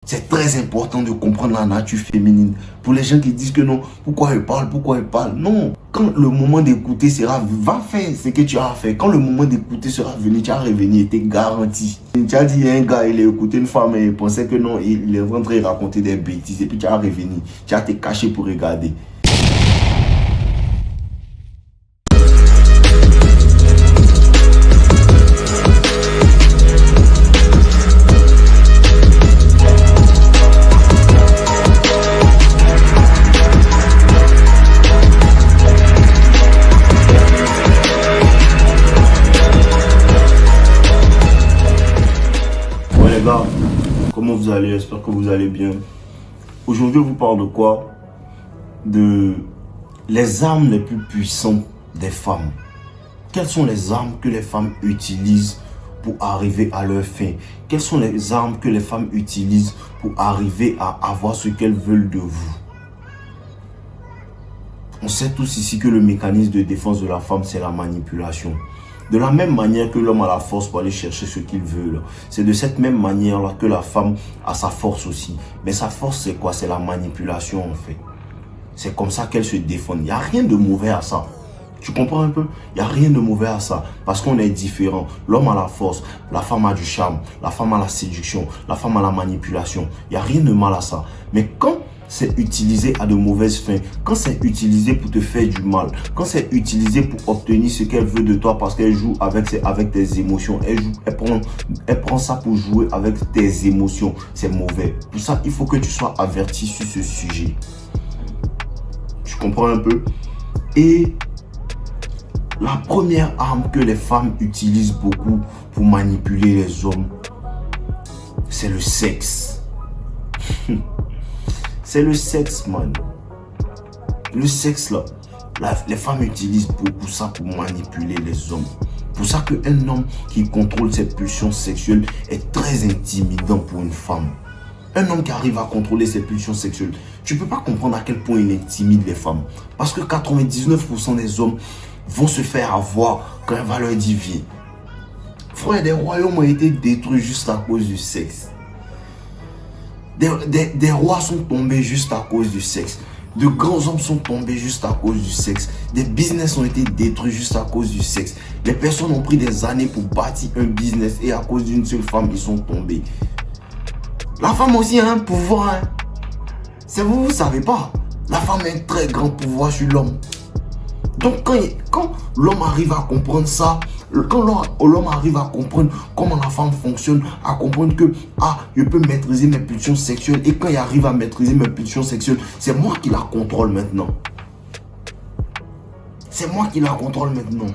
C'est très important de comprendre la nature féminine. Pour les gens qui disent que non, pourquoi elle parle, non. Quand le moment d'écouter sera, va faire ce que tu as à faire. Quand le moment d'écouter sera venu, tu as revenu, t'es garanti. Tu as dit, un gars, il a écouté une femme et il pensait que non, il est en train de raconter des bêtises. Et puis tu as revenu, tu as été caché pour regarder. Les gars, comment vous allez? J'espère que vous allez bien. Aujourd'hui, je vous parle de quoi? De les armes les plus puissantes des femmes. Quelles sont les armes que les femmes utilisent pour arriver à leur fin? Quelles sont les armes que les femmes utilisent pour arriver à avoir ce qu'elles veulent de vous? On sait tous ici que le mécanisme de défense de la femme, c'est la manipulation. De la même manière que l'homme a la force pour aller chercher ce qu'il veut, c'est de cette même manière-là que la femme a sa force aussi. Mais sa force, c'est quoi? C'est la manipulation, en fait. C'est comme ça qu'elle se défend. Il n'y a rien de mauvais à ça. Tu comprends un peu? Il n'y a rien de mauvais à ça. Parce qu'on est différent. L'homme a la force, la femme a du charme, la femme a la séduction, la femme a la manipulation. Il n'y a rien de mal à ça. Mais quand c'est utilisé à de mauvaises fins, quand c'est utilisé pour te faire du mal, quand c'est utilisé pour obtenir ce qu'elle veut de toi parce qu'elle joue avec tes émotions, elle prend ça pour jouer avec tes émotions, c'est mauvais. Pour ça, il faut que tu sois averti sur ce sujet. Tu comprends un peu? Et la première arme que les femmes utilisent beaucoup pour manipuler les hommes, c'est le sexe. C'est le sexe, man. Le sexe, là. Les femmes utilisent beaucoup ça pour manipuler les hommes. Pour ça qu'un homme qui contrôle ses pulsions sexuelles est très intimidant pour une femme. Un homme qui arrive à contrôler ses pulsions sexuelles, tu ne peux pas comprendre à quel point il intimide les femmes. Parce que 99% des hommes vont se faire avoir quand elle va leur dire viens. Frère, des royaumes ont été détruits juste à cause du sexe. Des rois sont tombés juste à cause du sexe. De grands hommes sont tombés juste à cause du sexe. Des business ont été détruits juste à cause du sexe. Les personnes ont pris des années pour bâtir un business et à cause d'une seule femme, ils sont tombés. La femme aussi a un pouvoir. Hein. C'est vous ne savez pas. La femme a un très grand pouvoir sur l'homme. Donc quand l'homme arrive à comprendre ça, quand l'homme arrive à comprendre comment la femme fonctionne, à comprendre que je peux maîtriser mes pulsions sexuelles, et quand il arrive à maîtriser mes pulsions sexuelles, c'est moi qui la contrôle maintenant. C'est moi qui la contrôle maintenant.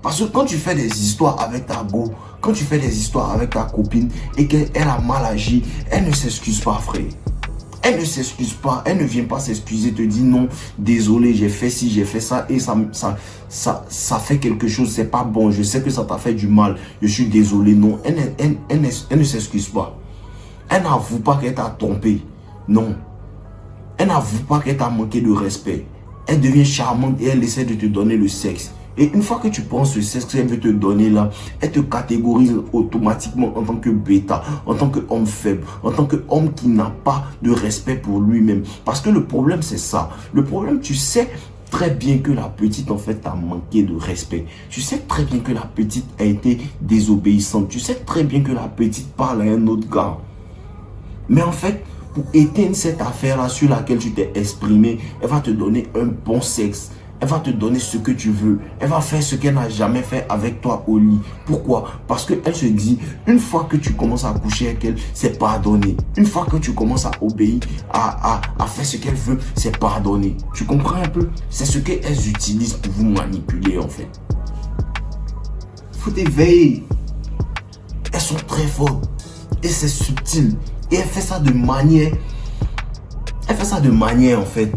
Parce que quand tu fais des histoires avec ta go, quand tu fais des histoires avec ta copine et qu'elle a mal agi, elle ne s'excuse pas, frère. Elle ne s'excuse pas, elle ne vient pas s'excuser, te dit non, désolé, j'ai fait ci, j'ai fait ça et ça fait quelque chose, c'est pas bon, je sais que ça t'a fait du mal, je suis désolé, non, elle ne s'excuse pas. Elle n'avoue pas qu'elle t'a trompé, non. Elle n'avoue pas qu'elle t'a manqué de respect. Elle devient charmante et elle essaie de te donner le sexe. Et une fois que tu prends ce sexe qu'elle veut te donner là, elle te catégorise automatiquement en tant que bêta, en tant qu'homme faible, en tant qu'homme qui n'a pas de respect pour lui-même. Parce que le problème c'est ça. Le problème, tu sais très bien que la petite en fait a manqué de respect. Tu sais très bien que la petite a été désobéissante. Tu sais très bien que la petite parle à un autre gars. Mais en fait, pour éteindre cette affaire-là sur laquelle tu t'es exprimé, elle va te donner un bon sexe. Elle va te donner ce que tu veux. Elle va faire ce qu'elle n'a jamais fait avec toi au lit. Pourquoi? Parce qu'elle se dit, une fois que tu commences à coucher avec elle, c'est pardonné. Une fois que tu commences à obéir, à faire ce qu'elle veut, c'est pardonné. Tu comprends un peu? C'est ce qu'elles utilisent pour vous manipuler en fait. Il faut t'éveiller. Elles sont très fortes. Et c'est subtil. Et elle fait ça de manière... Elle fait ça de manière en fait...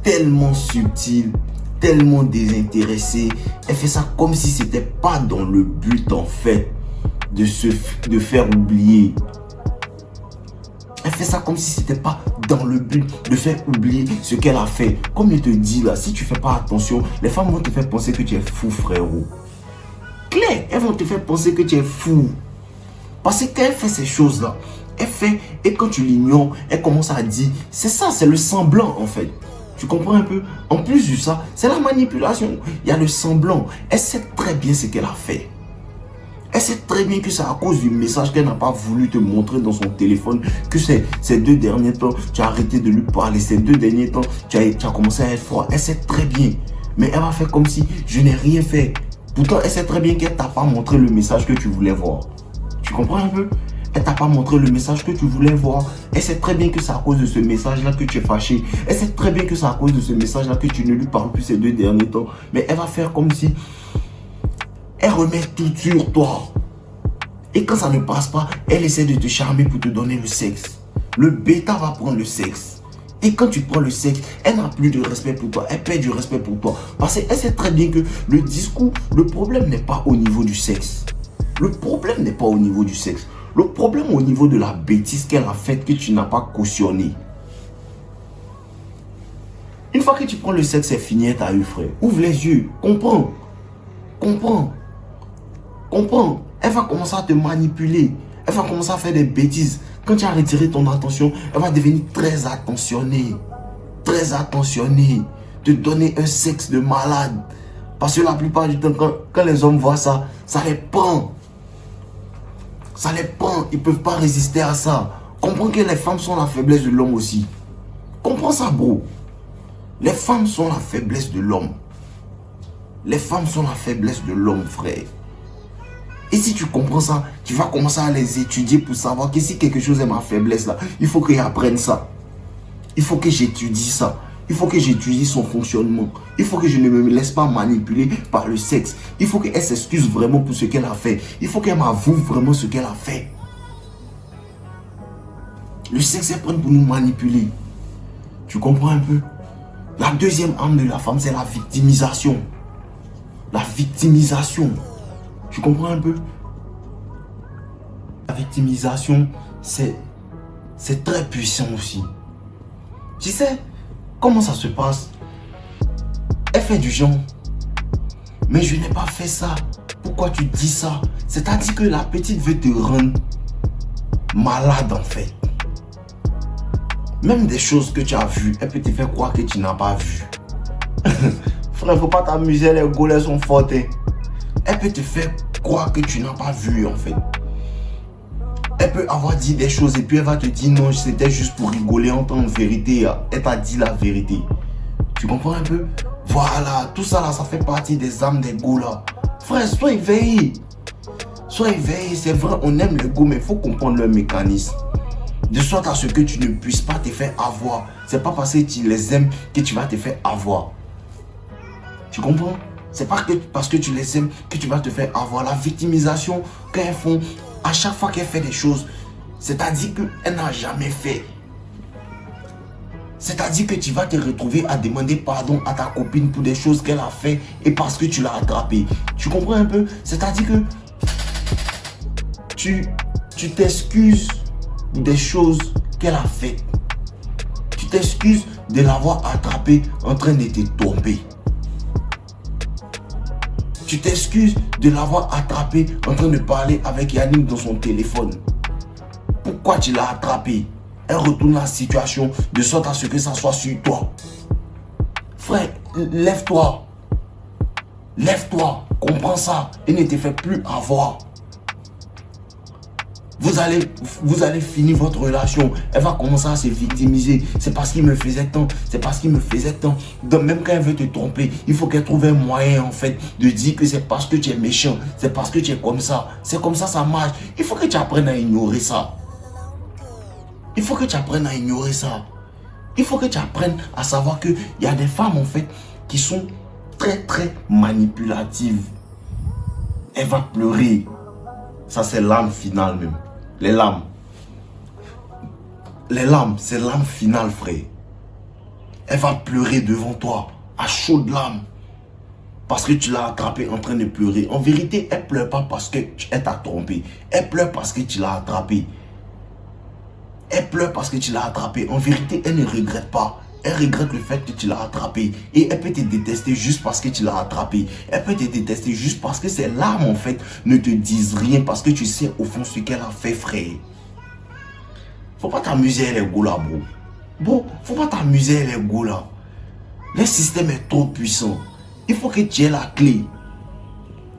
tellement subtil, tellement désintéressé. Elle fait ça comme si c'était pas dans le but en fait de faire oublier. Elle fait ça comme si c'était pas dans le but de faire oublier ce qu'elle a fait. Comme je te dis là, si tu fais pas attention, les femmes vont te faire penser que tu es fou, frérot. Claire, elles vont te faire penser que tu es fou. Parce que quand elle fait ces choses là, Elle fait, et quand tu l'ignores, elle commence à dire, c'est ça, c'est le semblant en fait. Tu comprends un peu? En plus de ça, c'est la manipulation. Il y a le semblant. Elle sait très bien ce qu'elle a fait. Elle sait très bien que c'est à cause du message qu'elle n'a pas voulu te montrer dans son téléphone, que ces 2 derniers temps, tu as arrêté de lui parler. Ces 2 derniers temps, tu as commencé à être froid. Elle sait très bien. Mais elle va faire comme si je n'ai rien fait. Pourtant, elle sait très bien qu'elle ne t'a pas montré le message que tu voulais voir. Tu comprends un peu? Elle ne t'a pas montré le message que tu voulais voir. Elle sait très bien que c'est à cause de ce message-là que tu es fâché. Elle sait très bien que c'est à cause de ce message-là que tu ne lui parles plus ces 2 derniers temps. Mais elle va faire comme si elle remet tout sur toi. Et quand ça ne passe pas, elle essaie de te charmer pour te donner le sexe. Le bêta va prendre le sexe. Et quand tu prends le sexe, elle n'a plus de respect pour toi. Elle perd du respect pour toi. Parce qu'elle sait très bien que le discours, le problème n'est pas au niveau du sexe. Le problème n'est pas au niveau du sexe. Le problème au niveau de la bêtise qu'elle a faite que tu n'as pas cautionné. Une fois que tu prends le sexe, c'est fini, elle t'a eu, frère. Ouvre les yeux. Comprends. Comprends. Comprends. Elle va commencer à te manipuler. Elle va commencer à faire des bêtises. Quand tu as retiré ton attention, elle va devenir très attentionnée. Très attentionnée. Te donner un sexe de malade. Parce que la plupart du temps, quand les hommes voient ça, ça les prend. Ça les prend. Ils ne peuvent pas résister à ça. Comprends que les femmes sont la faiblesse de l'homme aussi. Comprends ça, bro. Les femmes sont la faiblesse de l'homme. Les femmes sont la faiblesse de l'homme, frère. Et si tu comprends ça, tu vas commencer à les étudier pour savoir que si quelque chose est ma faiblesse là, il faut que j'apprenne ça. Il faut que j'étudie ça. Il faut que j'étudie son fonctionnement. Il faut que je ne me laisse pas manipuler par le sexe. Il faut qu'elle s'excuse vraiment pour ce qu'elle a fait. Il faut qu'elle m'avoue vraiment ce qu'elle a fait. Le sexe est prêt pour nous manipuler. Tu comprends un peu? La deuxième arme de la femme, c'est la victimisation. La victimisation. Tu comprends un peu? La victimisation, c'est très puissant aussi. Tu sais, comment ça se passe? Elle fait du genre. Mais je n'ai pas fait ça. Pourquoi tu dis ça? C'est-à-dire que la petite veut te rendre malade en fait. Même des choses que tu as vues, elle peut te faire croire que tu n'as pas vu. Frère, faut pas t'amuser, les golets sont fortes. Elle peut te faire croire que tu n'as pas vu en fait. Elle peut avoir dit des choses et puis elle va te dire non, c'était juste pour rigoler. En temps de vérité, elle t'a dit la vérité. Tu comprends un peu? Voilà, tout ça là, ça fait partie des âmes des go là. Frère, sois éveillé. Sois éveillé, c'est vrai, on aime les go, mais il faut comprendre leur mécanisme. De sorte à ce que tu ne puisses pas te faire avoir. C'est pas parce que tu les aimes que tu vas te faire avoir. Tu comprends? C'est pas que parce que tu les aimes que tu vas te faire avoir. La victimisation qu'elles font, à chaque fois qu'elle fait des choses, c'est-à-dire qu'elle n'a jamais fait. C'est-à-dire que tu vas te retrouver à demander pardon à ta copine pour des choses qu'elle a fait et parce que tu l'as attrapée. Tu comprends un peu? C'est-à-dire que tu t'excuses des choses qu'elle a faites. Tu t'excuses de l'avoir attrapée en train de te tromper. Tu t'excuses de l'avoir attrapé en train de parler avec Yannick dans son téléphone. Pourquoi tu l'as attrapé? Elle retourne la situation de sorte à ce que ça soit sur toi. Frère, lève-toi. Lève-toi. Comprends ça et ne te fais plus avoir. Vous allez finir votre relation. Elle va commencer à se victimiser. C'est parce qu'il me faisait tant. C'est parce qu'il me faisait tant. Donc même quand elle veut te tromper, il faut qu'elle trouve un moyen en fait de dire que c'est parce que tu es méchant. C'est parce que tu es comme ça. C'est comme ça marche. Il faut que tu apprennes à ignorer ça. Il faut que tu apprennes à ignorer ça. Il faut que tu apprennes à savoir qu'il y a des femmes en fait qui sont très manipulatives. Elle va pleurer. Ça c'est l'âme finale même. Les larmes. Les larmes, c'est l'âme finale, frère. Elle va pleurer devant toi, à chaudes larmes. Parce que tu l'as attrapée en train de pleurer. En vérité, elle ne pleure pas parce qu'elle t'a trompé. Elle pleure parce que tu l'as attrapée. Elle pleure parce que tu l'as attrapée. En vérité, elle ne regrette pas. Elle regrette le fait que tu l'as attrapée. Et elle peut te détester juste parce que tu l'as attrapée. Elle peut te détester juste parce que ses larmes, en fait, ne te disent rien. Parce que tu sais au fond ce qu'elle a fait, frère. Faut pas t'amuser avec les go là, bro. Bro, faut pas t'amuser avec les go là. Le système est trop puissant. Il faut que tu aies la clé.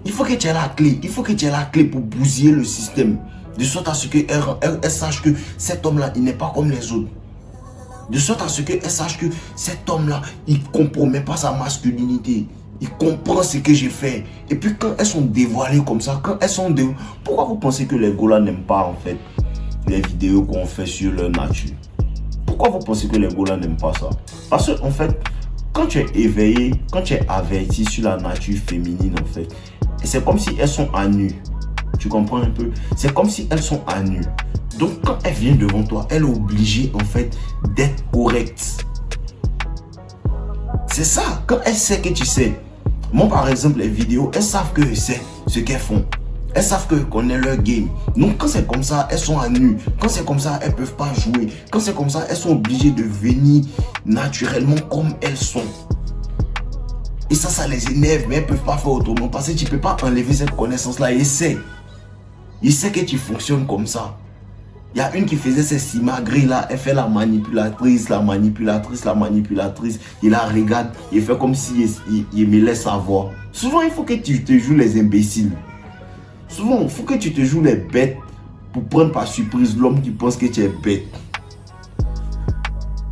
Il faut que tu aies la clé. Il faut que tu aies la clé pour bousiller le système. De sorte à ce qu'elle sache que cet homme-là, il n'est pas comme les autres. De sorte à ce qu'elle sache que cet homme-là, il ne compromet pas sa masculinité. Il comprend ce que j'ai fait. Et puis quand elles sont dévoilées comme ça, pourquoi vous pensez que les Golas n'aiment pas en fait les vidéos qu'on fait sur leur nature? Pourquoi vous pensez que les Golas n'aiment pas ça? Parce que en fait, quand tu es éveillé, quand tu es averti sur la nature féminine en fait, c'est comme si elles sont à nu. Tu comprends un peu? C'est comme si elles sont à nu. Donc quand elle vient devant toi, elle est obligée en fait d'être correcte. C'est ça. Quand elle sait que tu sais. Moi par exemple les vidéos, elles savent que je sais ce qu'elles font. Elles savent que je connais leur game. Donc quand c'est comme ça, elles sont à nu. Quand c'est comme ça, elles ne peuvent pas jouer. Quand c'est comme ça, elles sont obligées de venir naturellement comme elles sont. Et ça les énerve, mais elles ne peuvent pas faire autrement. Parce que tu ne peux pas enlever cette connaissance-là. Essaie. Il sait que tu fonctionnes comme ça. Il y a une qui faisait ces simagrées là, elle fait la manipulatrice. Il la regarde, il fait comme si il me laisse savoir. Souvent, il faut que tu te joues les imbéciles. Souvent, il faut que tu te joues les bêtes pour prendre par surprise l'homme qui pense que tu es bête.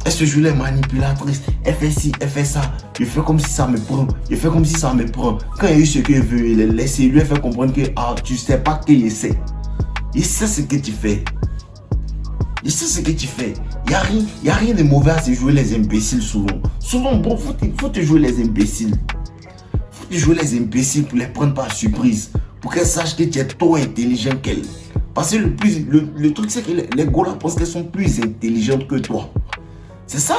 Elle se joue les manipulatrices, elle fait ci, elle fait ça. Il fait comme si ça me prend, Quand il a eu ce qu'il veut, il laisse, il lui fait comprendre que tu sais pas qu'il sait. Il sait ce que tu fais. Il sait ce que tu fais. Il n'y a rien de mauvais à se jouer les imbéciles souvent. Souvent, bon, faut te jouer les imbéciles. Faut te jouer les imbéciles pour les prendre par surprise. Pour qu'elles sachent que tu es trop intelligent qu'elles. Parce que le truc, c'est que les Golas pensent qu'elles sont plus intelligentes que toi. C'est ça.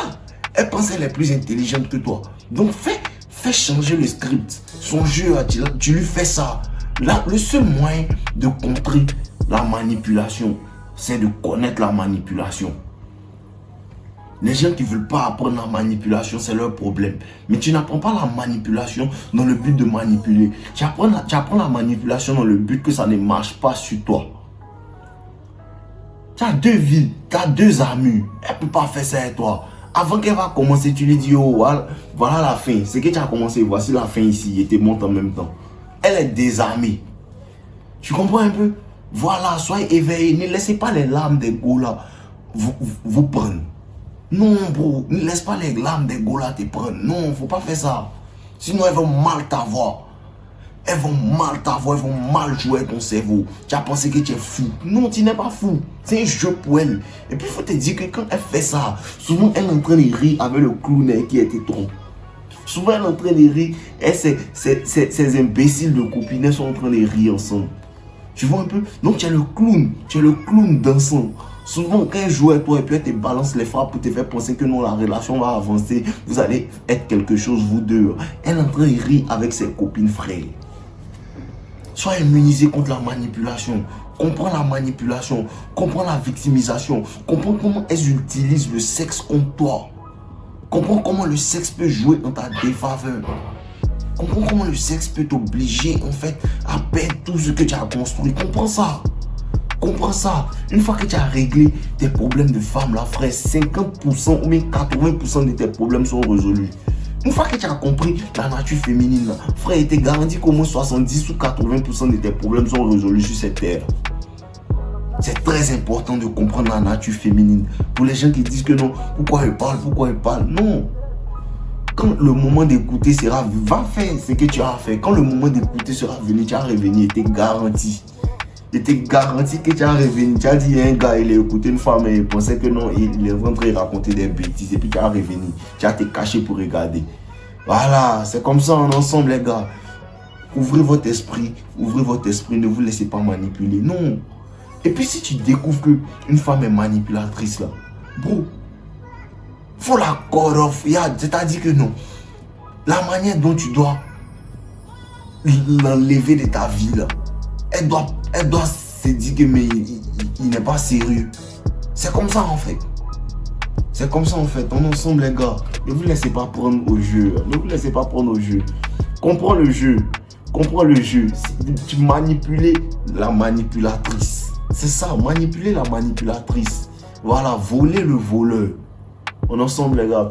Elles pensent qu'elles sont plus intelligentes que toi. Donc, fais changer le script. Son jeu, tu lui fais ça. Là, le seul moyen de contrer la manipulation, c'est de connaître la manipulation. Les gens qui ne veulent pas apprendre la manipulation, c'est leur problème. Mais tu n'apprends pas la manipulation dans le but de manipuler. Tu apprends la manipulation dans le but que ça ne marche pas sur toi. Tu as deux vies, tu as deux armures. Elle ne peut pas faire ça avec toi. Avant qu'elle va commencer, tu lui dis, oh, voilà la fin. C'est que tu as commencé, voici la fin ici. Et tu montes en même temps. Elle est désarmée. Tu comprends un peu? Voilà, soyez éveillés. Ne laissez pas les larmes des Golas vous prendre. Non, bro. Ne laisse pas les larmes des Golas te prendre. Non, il ne faut pas faire ça. Sinon, elles vont mal t'avoir. Elles vont mal jouer ton cerveau. Tu as pensé que tu es fou. Non, tu n'es pas fou. C'est un jeu pour elle. Et puis, il faut te dire que quand elle fait ça, souvent, elle est en train de rire avec le clown qui était trop. Souvent, elle est en train de rire. Et ces imbéciles de copines sont en train de rire ensemble. Tu vois un peu? Donc, tu es le clown dansant. Souvent, quand elle joue avec toi et puis elle te balance les frappes pour te faire penser que non, la relation va avancer, vous allez être quelque chose, vous deux. Elle est en train de rire avec ses copines frères. Sois immunisé contre la manipulation. Comprends la manipulation. Comprends la victimisation. Comprends comment elles utilisent le sexe contre toi. Comprends comment le sexe peut jouer en ta défaveur. Comprends comment le sexe peut t'obliger en fait à perdre tout ce que tu as construit. Comprends ça. Comprends ça. Une fois que tu as réglé tes problèmes de femme, là, frère, 50% ou même 80% de tes problèmes sont résolus. Une fois que tu as compris la nature féminine, là, frère, il te garantit qu'au moins 70 ou 80% de tes problèmes sont résolus sur cette terre. C'est très important de comprendre la nature féminine. Pour les gens qui disent que non, pourquoi elle parle, non. Quand le moment d'écouter sera, va faire ce que tu as à faire. Quand le moment d'écouter sera venu, tu as revenu, il te garantit. Il te garantit que tu as revenu. Tu as dit, un gars, il a écouté une femme et il pensait que non, il est rentré raconter des bêtises. Et puis tu as revenu. Tu as te caché pour regarder. Voilà, c'est comme ça en ensemble, les gars. Ouvrez votre esprit, ne vous laissez pas manipuler. Non. Et puis si tu découvres qu'une femme est manipulatrice, là, bro, faut la cut off. C'est-à-dire que non. La manière dont tu dois l'enlever de ta vie, là, elle doit se dire que mais il n'est pas sérieux. C'est comme ça en fait. C'est comme ça en fait. On est ensemble les gars. Ne vous laissez pas prendre au jeu. Ne vous laissez pas prendre au jeu. Comprends le jeu. Comprends le jeu. Tu manipules la manipulatrice. C'est ça, manipuler la manipulatrice. Voilà, voler le voleur. On est ensemble les gars,